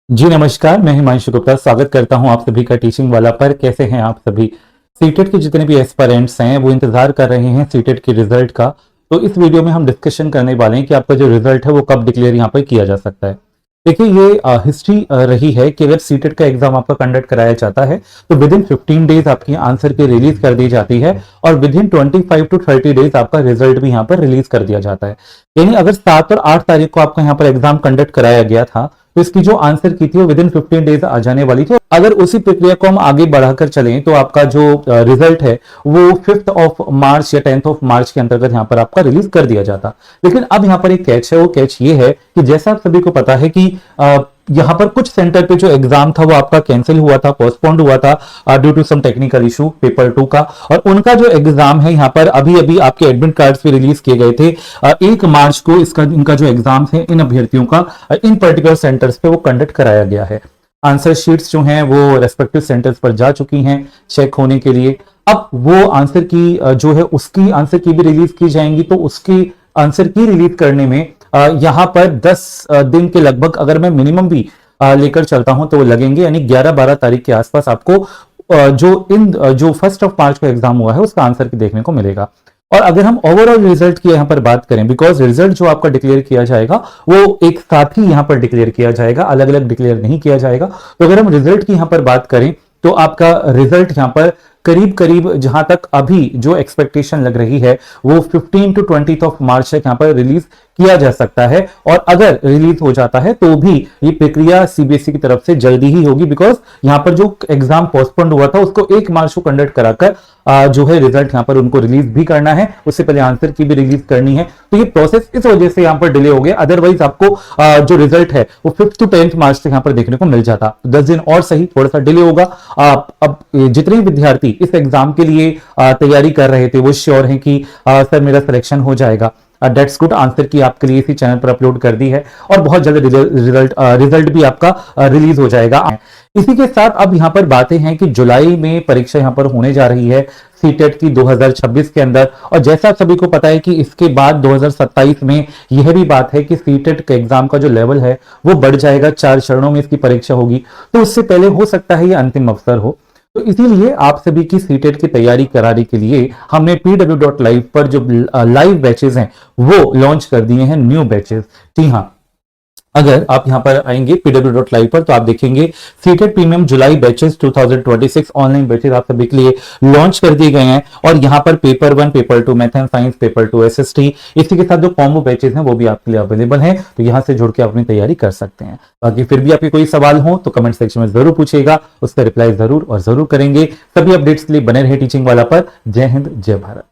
जी नमस्कार, मैं हिमांशु गुप्ता स्वागत करता हूं आप सभी का टीचिंग वाला पर। कैसे हैं आप सभी? सीटेट के जितने भी एस्पायरेंट्स हैं वो इंतजार कर रहे हैं सीटेट के रिजल्ट का। तो इस वीडियो में हम डिस्कशन करने वाले हैं कि आपका जो रिजल्ट है वो कब डिक्लेयर यहाँ पर किया जा सकता है। देखिए ये हिस्ट्री रही है कि अगर सीटेट का एग्जाम आपका कंडक्ट कराया जाता है तो विद इन 15 डेज आपकी आंसर की रिलीज कर दी जाती है और विद इन 25 टू 30 डेज आपका रिजल्ट भी यहाँ पर रिलीज कर दिया जाता है। यानी अगर 7 और 8 तारीख को आपका यहाँ पर एग्जाम कंडक्ट कराया गया था तो इसकी जो आंसर की थी वो विद इन 15 डेज आ जाने वाली थी। अगर उसी प्रक्रिया को हम आगे बढ़ाकर चलें तो आपका जो रिजल्ट है वो 5th ऑफ मार्च या 10th ऑफ मार्च के अंतर्गत यहाँ पर आपका रिलीज कर दिया जाता। लेकिन अब यहाँ पर एक कैच है, वो कैच ये है कि जैसा आप सभी को पता है कि यहाँ पर कुछ सेंटर पे जो एग्जाम था वो आपका कैंसिल हुआ था, पोस्टपोन्ड हुआ था due to some technical issue paper 2 का। और उनका जो एग्जाम है यहाँ पर अभी अभी आपके एडमिट कार्ड्स भी रिलीज किए गए थे। 1 मार्च को इसका इनका जो एग्जाम है इन अभ्यर्थियों का इन पर्टिकुलर सेंटर्स पे वो कंडक्ट कराया गया है। आंसर शीट्स जो हैं वो रेस्पेक्टिव सेंटर्स पर जा चुकी हैं चेक होने के लिए। अब वो आंसर की जो है उसकी आंसर की भी रिलीज की जाएंगी, तो उसकी आंसर की रिलीज करने में यहां पर 10 दिन के लगभग अगर मैं मिनिमम भी लेकर चलता हूं तो वो लगेंगे। यानी 11-12 तारीख के आसपास आपको जो 1 मार्च को एग्जाम हुआ है उसका आंसर की देखने को मिलेगा। और अगर हम ओवरऑल रिजल्ट की यहां पर बात करें, बिकॉज रिजल्ट जो आपका डिक्लेयर किया जाएगा वो एक साथ ही यहां पर डिक्लेयर किया जाएगा, अलग अलग डिक्लेयर नहीं किया जाएगा। तो अगर हम रिजल्ट की यहां पर बात करें तो आपका रिजल्ट यहां पर करीब करीब जहां तक अभी जो एक्सपेक्टेशन लग रही है वो 15 टू 20 ऑफ मार्च तक यहां पर रिलीज किया जा सकता है। और अगर रिलीज हो जाता है तो भी ये प्रक्रिया सीबीएसई की तरफ से जल्दी ही होगी, बिकॉज यहां पर जो एग्जाम पोस्टपोन्ड हुआ था उसको 1 मार्च को कंडक्ट कराकर जो है रिजल्ट यहां पर उनको रिलीज भी करना है, उससे पहले आंसर की भी रिलीज करनी है। तो ये प्रोसेस इस वजह से यहां पर डिले हो गया, अदरवाइज आपको जो रिजल्ट है वो 5th टू 10th मार्च तक यहां पर देखने को मिल जाता। 10 दिन और सही, थोड़ा सा डिले होगा। अब जितने विद्यार्थी इस एग्जाम के लिए तैयारी कर रहे थे वो श्योर हैं कि सर मेरा सिलेक्शन हो जाएगा, डेट्स गुड। आंसर की आपके लिए इसी चैनल पर अपलोड कर दी है और बहुत जल्द रिजल्ट भी आपका रिलीज हो जाएगा। इसी के साथ अब यहां पर बातें हैं कि जुलाई में परीक्षा यहां पर होने जा रही है सीटेट की 2026 के अंदर। और जैसा आप सभी को पता है कि इसके बाद 2027 में यह भी बात है कि सीटेट के एग्जाम का जो लेवल है वो बढ़ जाएगा, 4 चरणों में इसकी परीक्षा होगी। तो उससे पहले हो सकता है ये अंतिम अवसर हो। तो इसीलिए आप सभी की सीटेट की तैयारी कराने के लिए हमने pw.live पर जो लाइव बैचेस हैं वो लॉन्च कर दिए हैं, न्यू बैचेस। जी हाँ, अगर आप यहां पर आएंगे pw.live पर तो आप देखेंगे सीटेट प्रीमियम जुलाई बैचेस 2026 ऑनलाइन बैचेस आप सभी के लिए लॉन्च कर दिए गए हैं। और यहां पर paper 1, paper 2 math and science, paper 2 SST, इसी के साथ जो कॉम्बो बैचेस हैं वो भी आपके लिए अवेलेबल हैं। तो यहां से जुड़ के अपनी तैयारी कर सकते हैं। बाकी फिर भी आपके कोई सवाल हो तो कमेंट सेक्शन में जरूर पूछिएगा, उसका रिप्लाई जरूर और जरूर करेंगे। सभी अपडेट्स के लिए बने रहे टीचिंग वाला पर। जय हिंद, जय भारत।